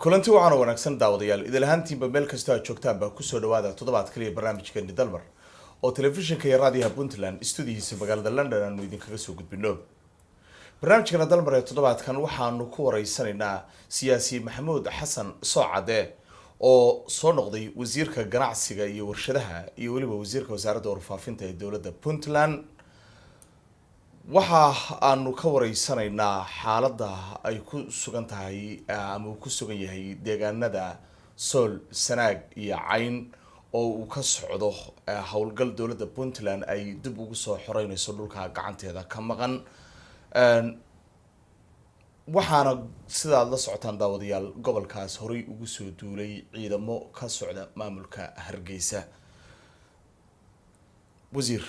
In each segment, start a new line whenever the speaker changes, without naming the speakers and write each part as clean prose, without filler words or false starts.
kulanti waxaan wanaagsan daawadayaal idil ahaantiinba meel kasta aad joogtaan baa kusoo dhawaada toddobaad kaliya barnaamijkeeni dalmar oo telefishinka iyo raadiyaha puntland stuudiyihiisa magaalada london aanu idinkaga soo gudbino barnaamijkana dalmar ee toddobaadkan waxaanu ku wareysanaynaa siyaasi maxamuud xasan soocade oo soo noqday wasiirka ganacsiga iyo warshadaha iyo weliba wasiirka wasaaradda warfaafinta ee dowladda puntland waxa aanu ka wareysanaynaa xaaladda ay ku sugan tahay ama uu ku sugan yahay deegaanada sool sanaag iyo cayn oo uu ka socdo howlgal dowladda puntland ay dib ugu soo xoreynayso dhulka gacanteeda ka maqan waxaana sidaad la socotaan daawadayaal gobolkaas horey ugu soo duulay ciidamo ka socda maamulka Hargeysa. wasiir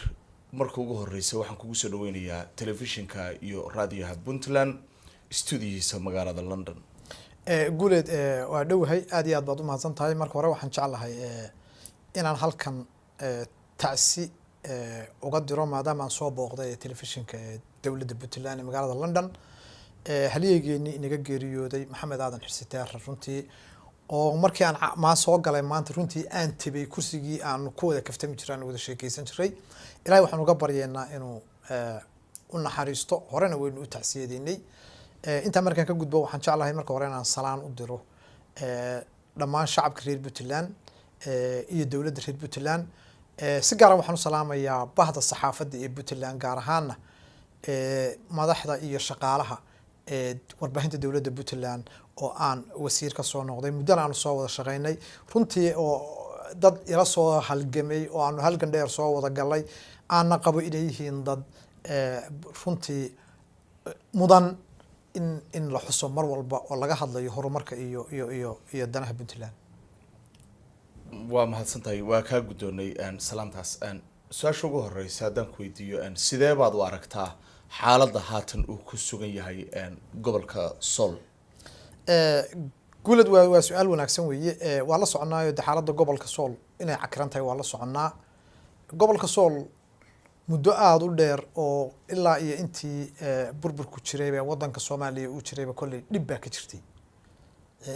marka ugu horeysa waxaan kugu soo dhaweynayaa telefishinka iyo raadiyaha puntland stuudiyihiisa magaalada london.
guuleed waa dhowahay aad iyo aad baad u mahadsan tahay. marka hore waxaan jeclahay inaan halkan tacsi uga diro maadaama aan soo booqday telefishinka dowladda puntland ee magaalada london halyeegeeni inaga geeriyooday maxamed aadan xirsitaan runtii oo markii aan soo galay maanta runtii aan tibay kursigii aan ku wada kaftami jiraan wada sheekeysan jiray ilaahay waxaan uga baryeynaa inuu u naxariisto horena waynu u tacsiyadeynay. inta markaan ka gudbo waxaan jeclahay marka hore inaan salaan u diro dhammaan shacabka reer puntland iyo dowladda reer puntland si gaar ah waxaan u salaamayaa bahda saxaafadda ee puntland gaar ahaana madaxda iyo shaqaalaha warbaahinta dowladda puntland oo aan wasiir ka soo noqday muddana aanu soo wada shaqeynay runtii oo dad ila soo halgamay oo aanu halgan dheer soo wada galay aanna qabo inay yihiin dad runtii mudan in la xuso mar walba oo laga hadlayo horumarka iyo danaha puntland.
waa mahadsantahay waa kaa guddoonay salaamtaas. su-aasha ugu horeysa haddaan ku weydiiyo sidee baad u aragtaa xaaladda haatan uu ku sugan yahay gobolka sool?
guulad waa su-aal wanaagsan weeye. waa la soconaayo de xaaladda gobolka sool inay cakiran tahay waa la soconaa. gobolka sool muddo aada u dheer oo ilaa iyo intii burburku jirayba waddanka soomaaliya uu jirayba kolley dhib baa ka jirtay.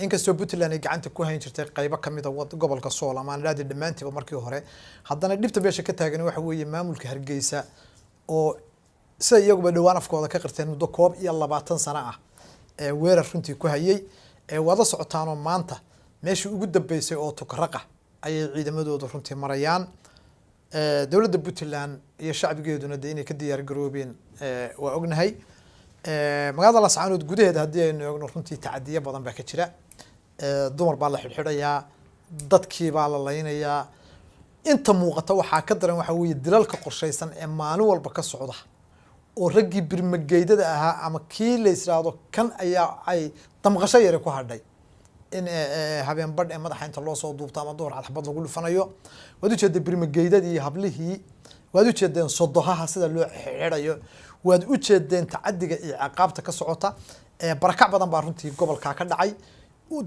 inkastoo puntland ay gacanta ku hayn jirtay qaybo kamid a gobolka sool ama aan idhahda dhammaantiiba markii hore, haddana dhibta meesha ka taagan waxa weeye maamulka Hargeysa oo sida iyaguba dhowaan afkooda ka qirteen muddo 21 sano ah weerar runtii ku hayay. waad la socotaanoo maanta meeshii ugu dambeysay oo tukraqa ayay ciidamadooda runtii marayaan. dowladda puntland iyo shacbigeeduna de inay ka diyaar garoobeen waa ognahay. magaalada lascaanood gudaheeda haddii aynu eegno runtii tacadiyo badan baa ka jira. dumar baa la xidhxidhayaa, dadkii baa la laynayaa. inta muuqata waxaa ka daran waxa weeye dilalka qorshaysan ee maalin walba ka socda oo raggii birmageydada ahaa ama kii la yiraahdo kan ayaa ay damqasho yare ku hadhay in habeen badh ee madaxa inta loo soo duubto ama door xabad lagu dhufanayo. waad u jeedaa birmageydadii hablihii, waad u jeedeen sodohaha sida loo xidhayo, waad u jeedeen tacadiga iyo ciqaabta ka socota. barakac badan baa runtii gobolka ka dhacay.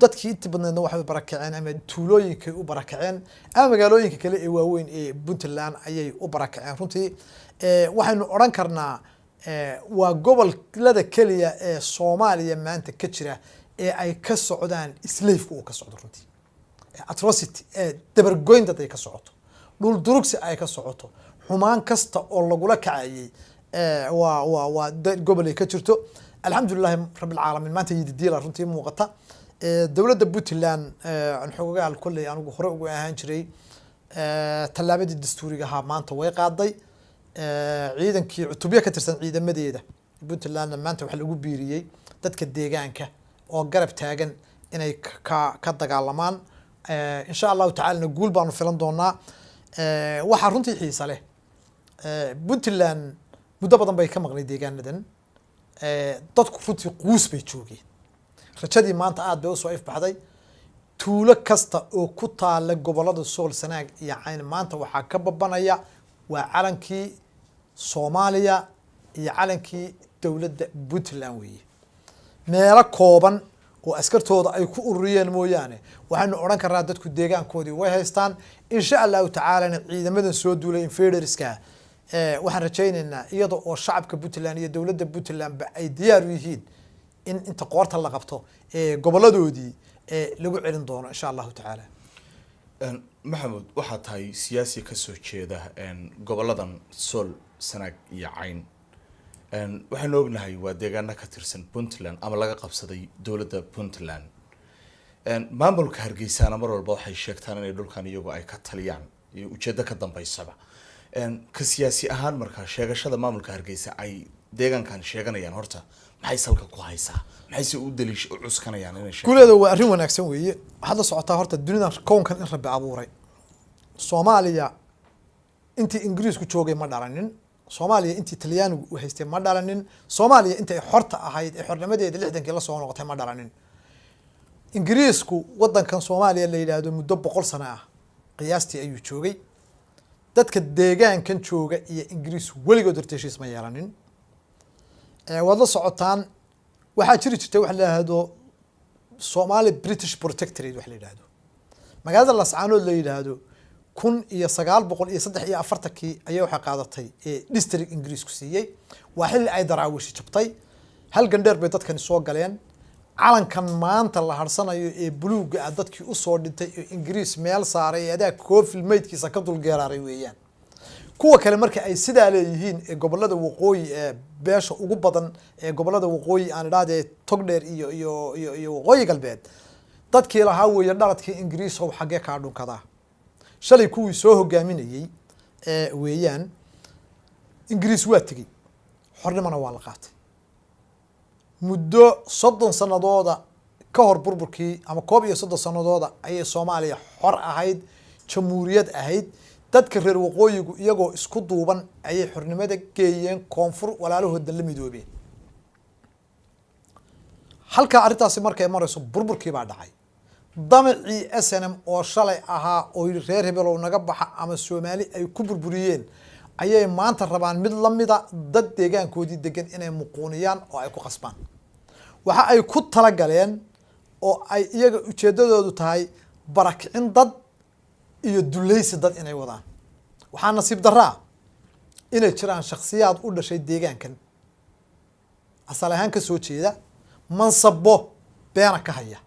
dadkii inta badneedna waxay barakaceen ama tuulooyinkay u barakaceen ama magaalooyinka kale ee waaweyn ee puntland ayay u barakaceen. runtii waxaynu odhan karnaa waa gobolada keliya ee soomaaliya maanta ka jira ee ay ka socdaan isleefku uu ka socdo runtii atrocity dabargoyn dad ay ka socoto, dhul durugsi ay ka socoto, xumaan kasta oo lagula kacayay waa gobol ay ka jirto. alxamdulillahi rabbil caalamiin maanta yididiila runtii muuqata. dowladda puntland aan xogagaal kolley anigu hore ugu ahaan jiray tallaabadii dastuuriga ahaa maanta way qaaday. ciidankii cutubyo ka tirsan ciidamadeeda puntlandna maanta waxaa lagu biiriyey dadka deegaanka oo garab taagan inay ka dagaalamaan. insha allahu tacaalana guul baanu filan doonaa. waxaa runtii xiisa leh puntland muddo badan bay ka maqnay deegaanadan. dadku runtii quus bay joogeen. rajadii maanta aad bay usoo ifbaxday. tuulo kasta oo ku taala gobolada sool sanaag iyo cayn maanta waxaa ka babanaya waa calankii soomaaliya iyo calankii dowladda puntland weeye. meelo kooban oo askartooda ay ku ururiyeen mooyaane waxaanu odhan karnaa dadku deegaankoodii way haystaan. insha allahu tacaalana ciidamadan soo duulay infederska waxaan rajaynaynaa iyada oo shacabka puntland iyo dowladda puntland ba ay diyaar u yihiin in inta qoorta la qabto goboladoodii lagu celin doono insha allahu tacaala.
maxamuud waxaa tahay siyaasi kasoo jeeda goboladan sool sanaag iyo cayn waxaanu ognahay waa deegaana ka tirsan puntland ama laga qabsaday dowladda puntland maamulka hargeysaana mar walba waxay sheegtaan inay dhulkan iyagu ay ka taliyaan iyo ujeedo ka dambeysaba ka siyaasi ahaan markaa sheegashada maamulka hargeysa ay deegaankan sheeganayaan horta maxay salka ku haysaa maxayse u daliish u cuskanayaan inay
guuleeda waa arrin wanaagsan weeye waxaad la socotaa horta dunidan kownkan in rabbi abuuray soomaaliya intii ingiriisku joogay ma dhalanin soomaaliya intii talyaanigu u haystay ma dhalanin soomaaliya intii ay xorta ahayd ee xornimadeeda 60kii la soo noqotay ma dhalanin ingiriisku wadankan soomaaliya la yidhaahdo muddo 100 sano ah qiyaastii ayuu joogay dadka deegaankan jooga iyo ingiriis weligood horteeshiis ma yeelanin waad la socotaan waxaa jiri jirtay wax la yidhaahdo Somali British Protectorate wax la yidhaahdo magaalada Lascaanood la yidhaahdo 1943 ayay waxa qaadatay district ingiriisku siiyay waa xilli ay daraawishi jabtay hal gandheer bay dadkani soo galeen calankan maanta la harsanayo ee buluuga ah dadkii u soo dhintay ee ingiriis meel saaray ee adaa koofil meydkiisa ka dul geeraaray weeyaan kuwa kale marka ay sidaa leeyihiin ee gobolada waqooyi ee beesha ugu badan ee gobolada waqooyi aan idhaahday togdheer iyo waqooyi galbeed dadkii lahaa weeye dhaladkii ingiriis oo xagee ka dhunkadaa shalay kuwii soo hogaaminayay weeyaan ingiriis waa tegey xornimana waa la qaatay muddo 30 sanadooda ka hor burburkii ama 30 sanadooda ayay Soomaaliya xor ahayd jamhuuriyad ahayd dadka reer waqooyigu iyagoo isku duuban ayay xornimada geeyeen koonfur walaalahooda la midoobeen halka arintaasi markay marayso burburkii baa dhacay damacii SNM oo shalay ahaa oo reer hebel naga baxa ama Soomaali ay ku burburiyeen ayay maanta rabaan mid lamida dad deegaankoodii degan inay muquuniyaan oo ay ku qasbaan waxa ay ku tala galeen oo ay iyaga ujeedadoodu tahay barakicin dad iyo dulaysi dad inay wadaan waxaa nasiib daraa inay jiraan shakhsiyaad u dhashay deegaankan asal ahaan ka soo jeeda mansabo beena ka haya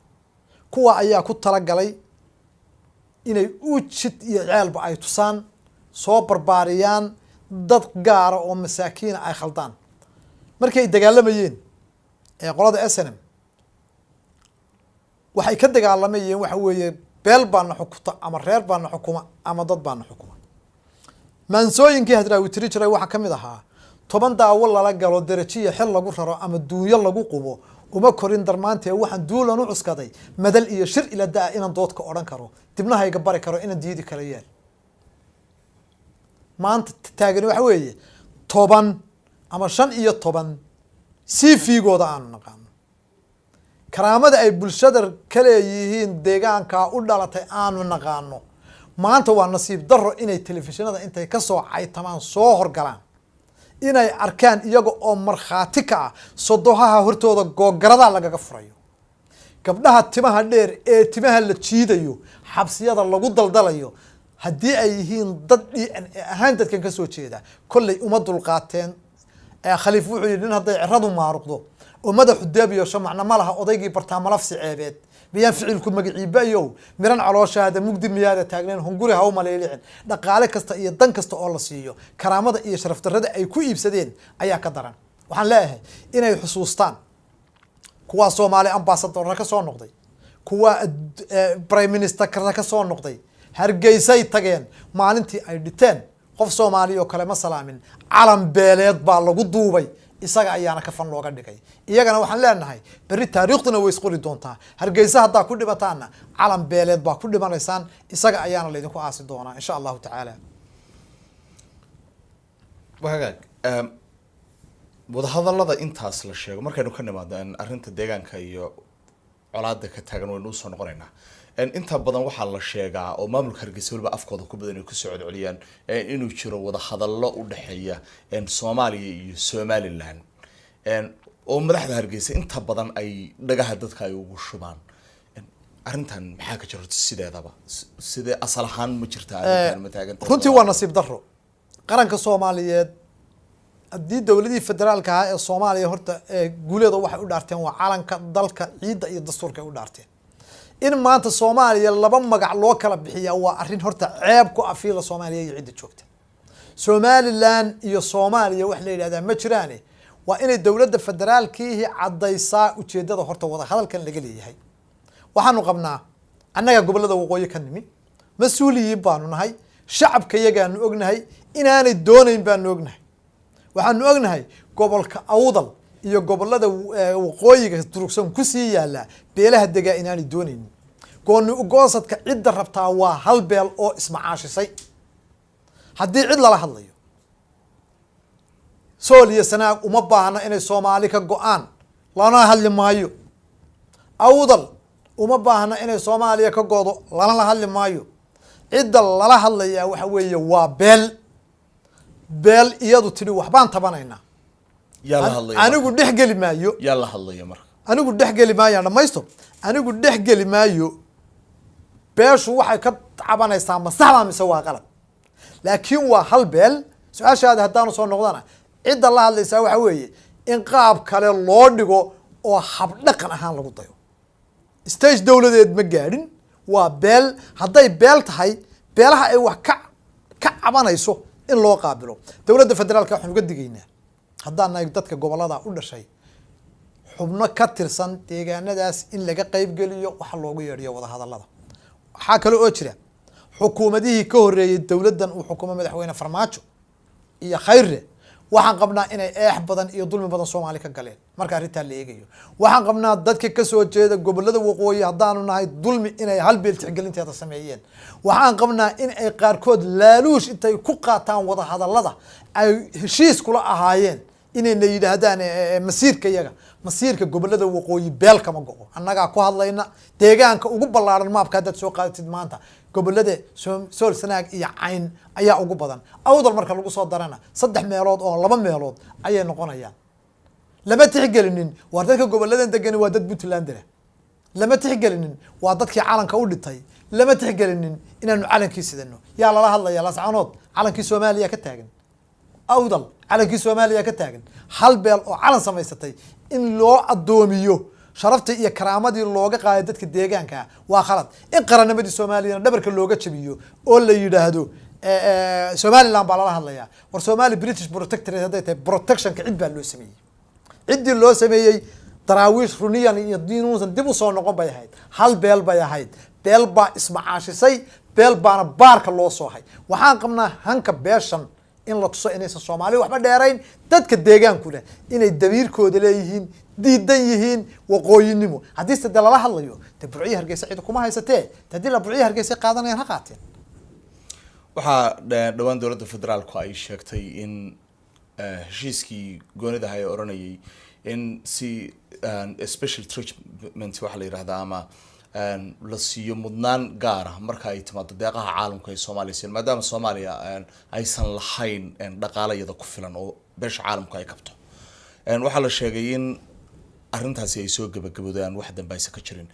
kuwa ayaa ku tala galay inay u jid iyo ceelba ay tusaan soo barbaariyaan dad gaara oo masaakiin ay khaldaan markay dagaalamayeen ee qolada SNM waxay ka dagaalamayeen waxa weeye beel baana xukunta ama reer baana xukuma ama dad baana xukuma maansooyinkii hadraawi tiri jiray waxa kamid ahaa 10 daawo lala galo darajiya xil lagu raro ama duunyo lagu qubo uma korin darmaantee waxaan duulan u cuskaday madal iyo shir ila daa inaan doodka oran karo dibnahayga bari karo inaan diidi kala yeel maanta taagani waxa weeye 10 ama 15 CV-gooda aan naqaan karaamada ay bulshada kale yihiin deegaanka u dhalatay aanu naqaano maanta waa nasiib darro inay telefishinada intay ka soo caytamaan soo horgalaan inay arkaan iyaga oo markhaati ka ah sodohaha hortooda googarada lagaga furayo gabdhaha timaha dheer ee timaha la jiidayo xabsiyada lagu daldalayo haddii ay yihiin dad DNA ahaan dadkan ka soo jeeda kolley uma dulqaateen khaliif wuxuu yidhi in hadday ciradu maaruqdo oo madaxu daabiyo shamacna ma laha odaygii bartaa malafsi ceebeed miyaan ficilku magaciibayo miran calooshaada mugdi miyaada taagneen hunguri ha u maleelicin dhaqaale kasta iyo dan kasta oo la siiyo karaamada iyo sharaf darrada ay ku iibsadeen ayaa ka daran waxaan leeyahay inay xusuustaan kuwa Soomaali ambassador ka soo noqday kuwa prime minister ka soo noqday hargeysay tageen maalintii ay dhiteen qof Soomaali oo kale ma salaamin calan beeleed baa lagu duubay isaga ayaana ka fan looga dhigay iyagana waxaan leenahay bari taariikhduna way isqori doontaa hargeysa hadda ku dhibataana calan beeleed baa ku dhimanaysaan isaga ayaana la idinku aasi doonaa insha Allah taala
wahagaag wadahadallada intaas la sheego markaynu ka nimaado arrinta deegaanka iyo colaadda ka taagan waynu u soo noqonaynaa inta badan waxaa la sheegaa oo maamulka hargeysa waliba afkooda ku badan ay ku soo celceliyaan inuu jiro wadahadallo u dhaxeeya Soomaaliya iyo Somaliland oo madaxda hargeysa inta badan ay dhagaha dadka ay ugu shubaan arrintan maxaa ka jirta sideedaba sidee asal ahaan ma jirtaa arrintan ma taagantahay
runtii waa nasiib darro qaranka Soomaaliyeed haddii dowladii federaalka ah ee Soomaaliya horta guuleeda waxay u dhaarteen waa calanka dalka ciidda iyo dastuurka u dhaarteen in maanta Soomaaliya laba magac loo kala bixiyaa waa arrin horta ceeb ku afiila Soomaaliya iyo cidda joogta Somaliland iyo Soomaaliya wax la yiraahdaa ma jiraan waa inay dawladda federaalkiihi cadaysaa ujeedada horta wada hadalkan laga leeyahay waxaanu qabnaa annaga gobolada waqooyi ka nimi mas'uuliyiin baanu nahay shacabka yagaanu ognahay inaanay doonayn baanu ognahay waxaanu ognahay gobolka Awdal iyo gobolada waqooyiga durugsan ku sii yaala beelaha degaa inaanay doonayn gooni u goosadka cidda rabtaa waa hal beel oo ismacaashisay haddii cid lala hadlayo sool iyo sanaag uma baahna inay Soomaali ka go'aan lana hadli maayo Awdal uma baahna inay Soomaaliya ka goodo lana hadli maayo cidda lala hadlaya waxa weeye waa beel iyadu tiri waxbaan tabanaynaa
yaa la hadlaya
anigu dhexgeli maayo
yaa la hadlaya marka
anigu dhexgeli maayo dhamaysto anigu dhexgeli maayo beeshu waxay ka cabanaysaa masaxba mise waa qalad laakiin waa hal beel su'aashaada haddaanu soo noqdana cidda la hadlaysaa waxa weeye in qaab kale loo dhigo oo hab dhaqan ahaan lagu dayo stage dawladeed ma gaadhin waa beel hadday beel tahay beelaha ay wax ka cabanayso in loo qaabilo dawladda federaalka waxaan uga digaynaa haddaan nahay dadka gobolada u dhashay xubno ka tirsan deegaanadaas in laga qayb geliyo waxa loogu yeedhiyo wada hadallada waxaa kale oo jira xukuumadihii ka horeeyay dawladdan uu xukumo madaxweyne Farmaajo iyo Khayre waxaan qabnaa inay eex badan iyo dulmi badan Soomaali ka galeen marka arrinta la eegayo waxaan qabnaa dadka ka soo jeeda gobolada waqooyi haddaanu nahay dulmi inay hal beel tixgelinteeda sameeyeen waxaan qabnaa in ay qaarkood laaluush intay ku qaataan wada hadallada ay heshiis kula ahaayeen inay yiraahdaan masiirka gobolada waqooyi beel kama go'o annaga ku hadlayna deegaanka ugu ballaaran maabka dad soo qaadatid maanta gobolada Sool Sanaag iyo Cayn ayaa ugu badan Awdal marka lagu soo darana 3 meelood oo 2 meelood ayay noqonayaan lama tixgelinin waa dadka goboladan degan waa dad Puntland lama tixgelinin waa dadkii calanka u dhintay lama tixgelinin inaanu calankii sidano yaa lala hadlaya la socnood calankii Soomaaliya ka taagan Awdal calankii Soomaaliya ka taagan hal beel oo calan samaysatay in loo adoomiyo sharafta iyo karaamadii looga qaaday dadka deegaanka waa khalad in qarannimadii Soomaaliya dhabarka looga jabiyo oo la yiraahdo Somaliland baa la hadlaya war Somali British Protectorate haday tahay protection ka cid baa loo sameeyay cidii loo sameeyay daraawiish runiyan iyo diinuusan dib u soo noqon bay ahayd hal beel bay ahayd beel baa ismacaashisay beel baana baarka loo soo hay waxaan qabnaa hanka beeshan in la tuso inaysan Soomaali waxba dheerayn dadka deegaanku leh inay dabiirkooda leeyihiin diidan yihiin waqooyinimo haddii sidoo la hadlayo tabriic Hargeysa cid kuma haysatee hadii la tabriic Hargeysa qaadanayaan ha qaateen
waxaa dhawaan dawladda federaalku ay sheegtay in heshiiskii goonida ay oranayay in si special treatment waxa la yiraahdaa ama la siiyo mudnaan gaar ah marka ay timaado deeqaha caalamka ee Soomaaliya maadaama Soomaaliya aysan lahayn dhaqaalayada ku filan oo beesha caalamka ay qabto waxaa la sheegay in arrintaasi ay soo gabagabadaan wax dambe aysan ka jirin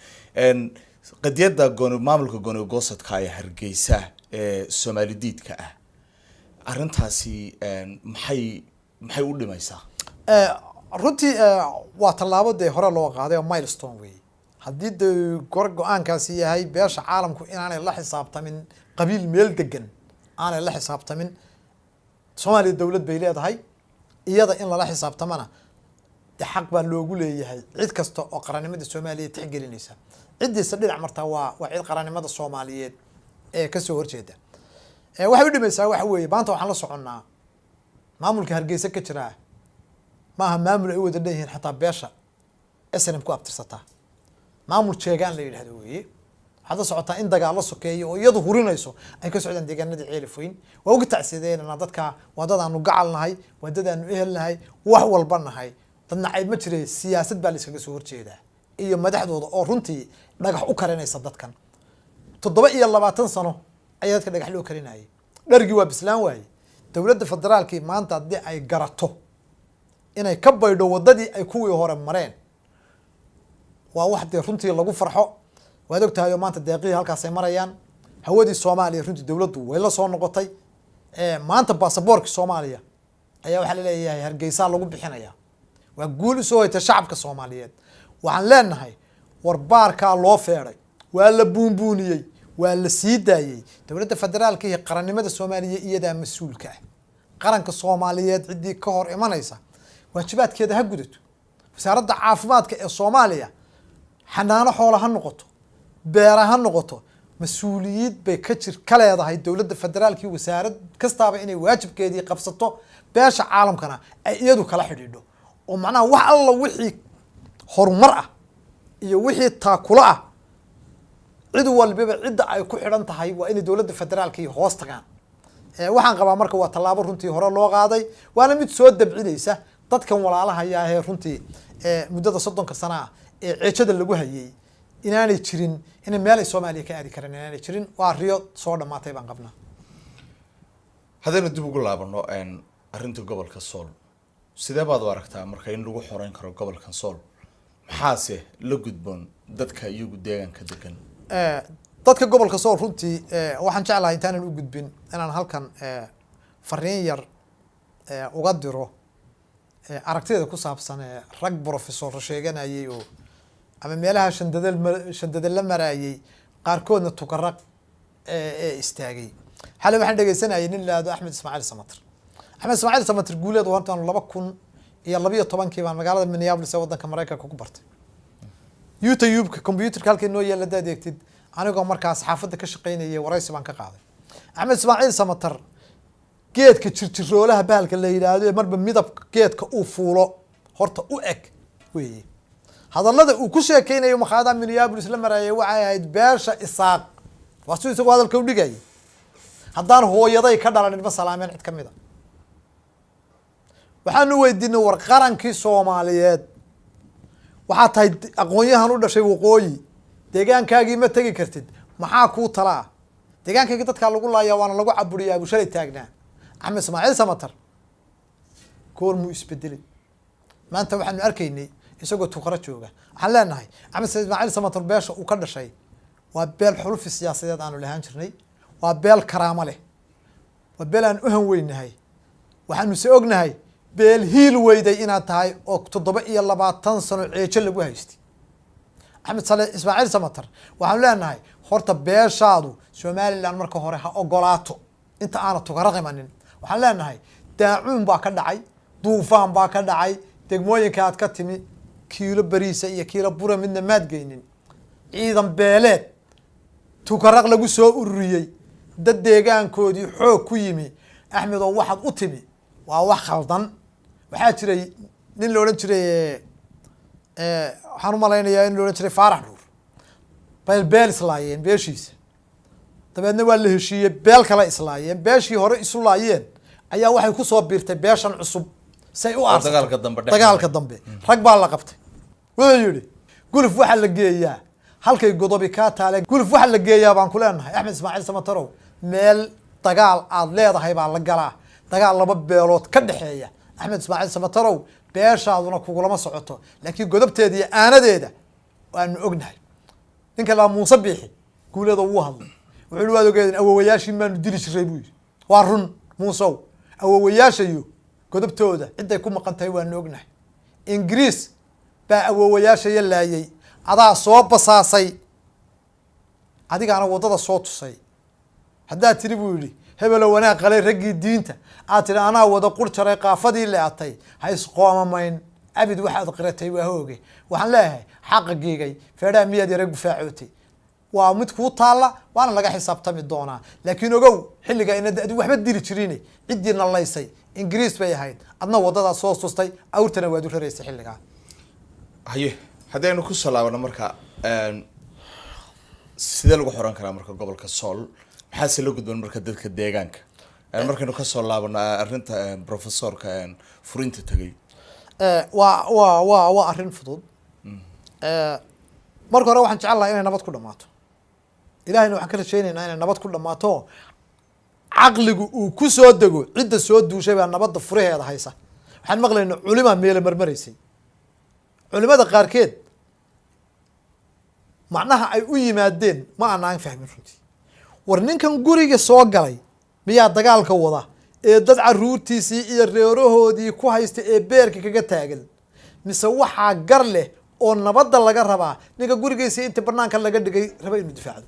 qadiyada maamulka gooni goosadka ay Hargeysa ee Soomaali diidka ah arrintaasi maxay u dhimaysaa
runtii waa tallaabada hore loo qaaday oo milestone way haddii go'aankaasi yahay beesha caalamku inaanay la xisaabtamin qabiil meel degan aanay la xisaabtamin Soomaaliya dawlad bay leedahay iyada in la xisaabtamana xaq baa loogu leeyahay cid kasta oo qarannimada Soomaaliya tixgelinaysa cidiisa dhinac martaa waa cid qarannimada Soomaaliyeed ee ka soo horjeeda waxay u dhimaysaa waxa weeye maanta waxaan la soconnaa maamulka Hargeysa ka jira maaha maamul ay wada leeyihiin xataa beesha SNM ku abtirsataa maamul jeegaan la yiraahdo weeye hada socotaa in dagaal sokeeyo oo iyadu hurinayso ay ka socdaan deegaanada Ceelfoyn waa uga tacsideena dadka wadadaanu gacalnahay wadadaanu ehelnahay wax walba nahay dadna ay ma jiray siyaasad baa la iskaga soo horjeedaa iyo madaxdooda oo runtii dhagax u karinaysa dadkan 27 sano ayaa dadka dhagax loo karinayay dhargi waa bislaan waayay dawladda federaalka maanta hadii ay garato inay ka baydho wadadii ay kuwii hore mareen waa wax runtii lagu farxo waad ogtahay maanta deeqii halkaas ay marayaan hawadii Soomaaliya runtii dawladdu way la soo noqotay maanta baasaboorka Soomaaliya ayaa waxa la leeyahay Hargeysa lagu bixinaya waa guul soo hayta shacabka Soomaaliyeed waxaan leenahay war baarka loo feeray waa la buunbuuniyey waa la sii daayey dowladda federaalka iyo qarannimada soomaaliya iyadaa mas-uulka ah qaranka soomaaliyeed ciddii ka hor imanaysa waajibaadkeeda ha gudato wasaaradda caafimaadka ee soomaaliya xanaano xoola ha noqoto beera ha noqoto mas-uuliyid bay ka leedahay dowladda federaalka iyo wasaarad kastaaba inay waajibkeedii qabsato beesha caalamkana ay iyadu kala xidhiidho oo macnaha wax alla wixii horumar ah iyo wixii taakulo ah cid walbaba cidda ay ku xidhan tahay waa inay dowladda federaalka iyo hoos tagaan waxaan qabaa marka waa tallaabo runtii hore loo qaaday waana mid soo dabcinaysa dadkan walaalahayaahee runtii muddada 30 sano ah ee ceejada lagu hayay inaanay jirin inay meel ay Soomaaliya ka aadi karaan inaanay jirin waa riyo soo dhamaatay baan qabnaa
haddaynu dib ugu laabano arrinta gobolka Sool sidee baad u aragtaa marka in lagu xoreyn karo gobolkan Sool maxaase la gudboon dadka iyagu deegaanka degan
dadka gobolka Sool runtii waxaan jeclahay intaanan u gudbin inaan halkan fariin yar uga diro aragtida ku saabsan rag professor sheeganayay oo ama meelaha shandadal la marayay qaarkoodna tukaraq istaagay xalay waxaan dhageysanayay nin laado Axmed Ismaaciil Samatar guuleed oo hortaan 2012 baan magaalada Minneapolis ee wadanka Mareykanka ku bartay YouTube computerka halkii noo yaala adeegtid anigoo markaas xaafadda ka shaqeynayay waraysi baan ka qaaday Axmed Ismaaciil Samatar geedka jirjiroolaha bahalka la yiraahdo marba midabka geedka uu fuulo horta u eg weeye hadallada uu ku sheekeynayo maqaada Minneapolis la marayay waxay ahayd beesha Isaaq waa soo isagoo hadalka u dhigay haddaan hooyaday ka dhalanin ma salaameen cid kamida waxaanu weydiinay war qarankii Soomaaliyeed waxaa tahay aqoonyahan u dhashay waqooyi deegaankaagii ma tagi kartid maxaa ku talaa deegaankaagii dadka lagu laayaa waana lagu caburiyaa bulshada taagnaa Axmed Ismaaciil Samatar koormu isbedelay maanta waxaanu arkaynay isagoo tukara jooga waxaan leenahay Axmed Ismaaciil Samatar beesha uu ka dhashay waa beel xuluf siyaasadeed aanu lahaan jirnay waa beel karaamo leh waa beel aan u hanweynahay waxaanu se ognahay beel hiil weyday inaad tahay oo 27 sano ceejo lagu haystay Axmed Ismaaciil Samatar waxaan leenahay horta beeshaadu Somaliland marka hore ha ogolaato inta aana tukara qimanin waxaan leenahay daacuun baa ka dhacay duufaan baa ka dhacay degmooyinka aad ka timi kiilo bariisa iyo kiilo bura midna maad geynin ciidan beeleed tukaraq lagu soo ururiyay dad deegaankoodii xoog ku yimi Axmed oo waxaad u timi waa wax khaldan waxaa jiray nin la oran jiray waxaan u malaynayaa in la oran jiray Faarax Nuur beel islaayeen beeshiisa dabeedna waa la heshiiyey beel kale islaayeen beeshii hore isu laayeen ayaa waxay ku soo biirtay beeshan cusub say u aartay dagaalka dambe rag baa la qabtay wuxuu yiri guluf waxa la geeyaa halkay godobi ka taale guluf waxa la geeyaa baan ku leenahay Axmed Ismaaciil Samatar meel dagaal aad leedahay baa la galaa dagaal laba beelood ka dhaxeeya Axmed Ismaaciil Samatar beeshaaduna kugulama socoto laakiin godobteedii aanadeeda waanu ognahay ninka la Muuse Biixi guuleeda uu hadlay wuxuu waad ogeeyeen awowayaashii maanu dili jiray buu waa run Muusow awowayaashayo godobtooda ciday ku maqantay waanu ognahay Ingiriis baa awowayaashaya laayay adaa soo basaasay adigaana wadada soo tusay haddaa tiri buu yiri hebel wanaag qalay ragii diinta aad tiri anaa wada qurjaray qaafadii leetay ha isqoomamayn abid waxaad qiratay waa hooge waxaan leeyahay xaqageegay feedha miyad yara gufaacotay waa mid ku taala waana laga xisaabtami doonaa laakiin ogow xilliga inaad waxba diri jirin ciidina laysay Ingiriis bay ahayd adna wadada soo sustay awrtana waad u rareysay xilliga
haye hadaynu ku salaabano marka sidee lagu xoran karaa marka gobolka Sool maxaa si loo gudbin marka dadka deegaanka markaynu ka soo laabano arrinta professorka furinta tagay
waa arrin fudud marka hore waxaan jecelahay inay nabad ku dhamaato ilaahayna waxaan ka rajaynaynaa inay nabad ku dhamaato caqligu uu ku soo dego cidda soo duushay baa nabadda furaheeda haysa waxaan maqlaynaa culimo meel marmaraysay culimada qaarkeed macnaha ay u yimaadeen ma aanaan fahmin runtii war ninkan guriga soo galay miyaa dagaalka wada ee dad caruurtiisii iyo reerahoodii ku haysta ee beerka kaga taagan mise waxaa gar leh oo nabadda laga rabaa ninka gurigiisa inta banaanka laga dhigay raba inuu difaacdo.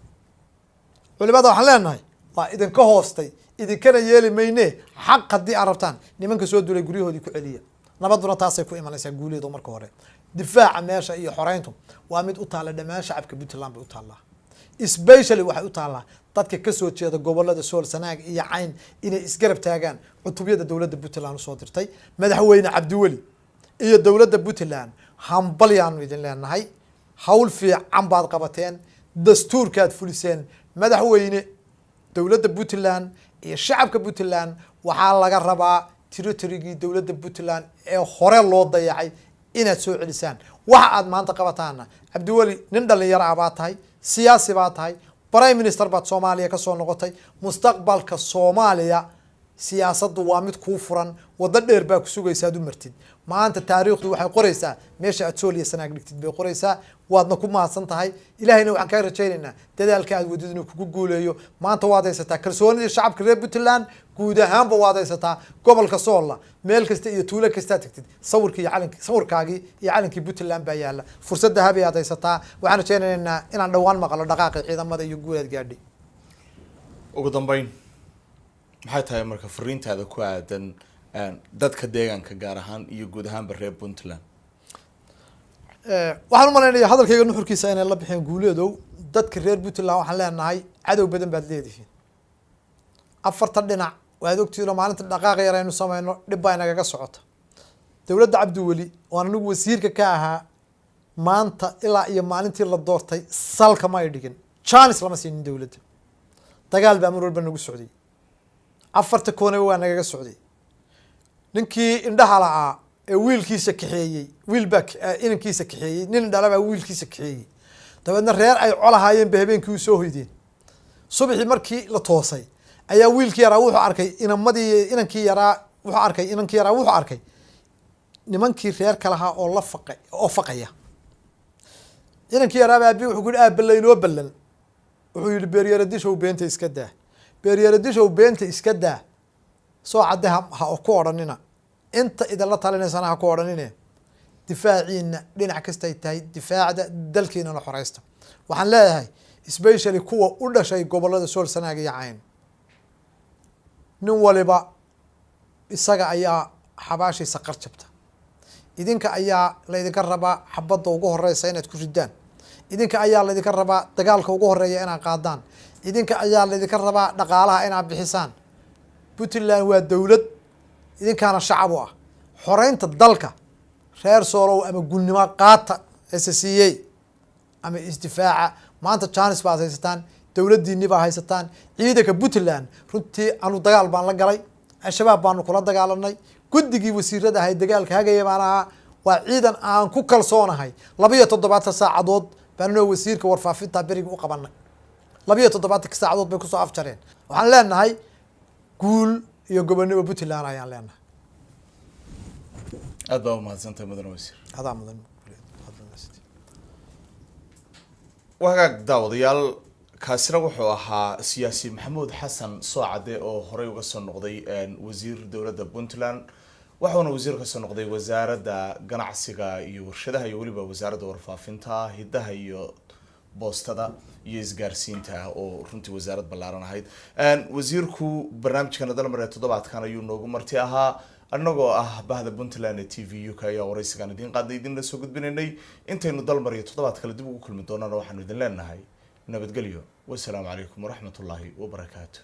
culimada waxaan leenahay waa idinka hoostay idinkana yeeli mayne xaq haddii aad rabtaan nimanka soo duulay guryahoodii ku celiya. nabaduna taasay ku imanaysaa guuleedu marka hore. difaaca meesha iyo xoreyntu waa mid u taalla dhammaan shacabka Puntland bay u taallaa. especially waxay u taallaa dadka kasoo jeeda gobolada Sool, Sanaag iyo Cayn inay isgarab taagaan cutubyada dowladda Puntland usoo dirtay. madaxweyne Cabdiweli iyo dowladda Puntland hambalyaanu idin leenahay. hawl fiican baad qabateen, dastuurkaad fuliseen. madaxweyne dowladda Puntland iyo shacabka Puntland waxaa laga rabaa territory-gii dowladda Puntland ee hore loo dayacay inaad soo celisaan. waxa aad maanta qabataana Cabdiweli nin dhalinyaro ah baad tahay, siyaasi baad tahay, prime minister baad Soomaaliya kasoo noqotay. mustaqbalka Soomaaliya siyaasaddu waa mid kuu furan, waddo dheer baa ku sugaysa aad u martid. maanta taariikhdu waxay qoraysaa meesha aad Sool iyo Sanaag dhigtid bay qoraysaa. waadna ku mahadsan tahay. ilaahayna waxaan kaa rajaynaynaa dadaalka aad wadid inuu kugu guuleeyo. maanta waad haysataa kalsoonidii shacabka reer Puntland, guud ahaanba waad haysataa. gobolka Sool meel kasta iyo tuulo kasta tagtid sawirkii iyo calanki sawirkaagii iyo calankii Puntland baa yaala. fursadda habi aad haysataa. waxaan rajaynaynaa inaan dhawaan maqlo dhaqaaqi ciidamada iyo guulaad gaadhay.
ugu dambeyn maxay tahay marka fariintaada ku aadan dadka deegaanka gaar ahaan iyo guud ahaanba reer Puntland?
waxaan u malaynayaa hadalkayga nuxurkiisa inay la bixeen guuleedow. dadka reer Puntland waxaan leenahay cadow badan baad leedihiin. afarta dhinac waad ogtihiin oo maalinta dhaqaaq yar aynu samayno dhib baa inagaga socota. dowladda Cabdiweli oo anigu wasiirka ka ahaa maanta ilaa iyo maalintii la doortay salka ma ay dhigin. chance lama siinin dowladda. dagaal baa mar walba nagu socday. afarta koonaba waa nagaga socday. ninkii indhaha la'aa ee wiilkiisa kaxeeyey, wiilbaa inankiisa kaxeeyey, nin dhalabaa wiilkiisa kaxeeyey. dabeedna reer ay colahaayeen bay habeenkii u soo hoydeen. subaxii markii la toosay ayaa wiilkii yaraa wuxuu arkay inankii yaraa wuxuu arkay nimankii reer kalahaa oo la faqay oo faqaya. inankii yaraa baa wuxuu ku yidhi ballaynoo ballan. wuxuu yidhi beeryaradishow beenta iska daa. beeryaradishow beenta iska daa. soo cadde ha ku odhanina. inta idinla talinaysana ha ku odhanine. difaaciina dhinac kastay tahay difaacda dalkiinana xoreysta. waxaan leeyahay especially kuwa u dhashay gobolada Sool, Sanaag iyo Cayn. nin waliba isaga ayaa xabaashiisa qarjabta. idinka ayaa laydinka rabaa xabadda ugu horeysa inaad ku ridaan. idinka ayaa laydinka rabaa dagaalka ugu horeeya inaad qaadaan. idinka ayaa laydinka rabaa dhaqaalaha inaad bixisaan. Puntland waa dowlad, idinkaana shacab u ah. xoreynta dalka reer Soolow ama gulnimo qaata SSCA ama isdifaaca. maanta chance baad haysataan. dowladdiinni baa haysataan. ciidanka Puntland runtii anu dagaal baan la galay. al-shabaab baanu kula dagaalanay. guddigii wasiirada ahay dagaalka hagaya baan ahaa. waa ciidan aan ku kalsoonahay. 27 saacadood baanu wasiirka warfaafinta beriga u qabanay. 27 saacadood bay kusoo afjareen. waxaan leenahay guul iyo gobonimo Puntland ayaan leenahay.
aad baa u mahadsantahay mudane wasiir.
adaa mudan.
wagaag daawadayaal kaasina wuxuu ahaa siyaasi Maxamuud Xasan Soocade oo horey uga soo noqday wasiir dowladda Puntland. waxaana wasiir ka soo noqday wasaaradda ganacsiga iyo warshadaha iyo waliba wasaaradda warfaafinta, hidaha iyo boostada iyo isgaarsiinta oo runtii wasaarad ballaaran ahayd. wasiirku barnaamijkan dalmar ee toddobaadkan ayuu noogu marti ahaa. annagoo ah bahda Puntland TV UK ayaa waraysigan idin qaaday idin soo gudbinaynay. intaynu dalmar iyo toddobaad kale dib ugu kulmi doonana waxaanu idin leenahay nabadgelyo. wassalaamu calaykum waraxmatullaahi wabarakaatuh.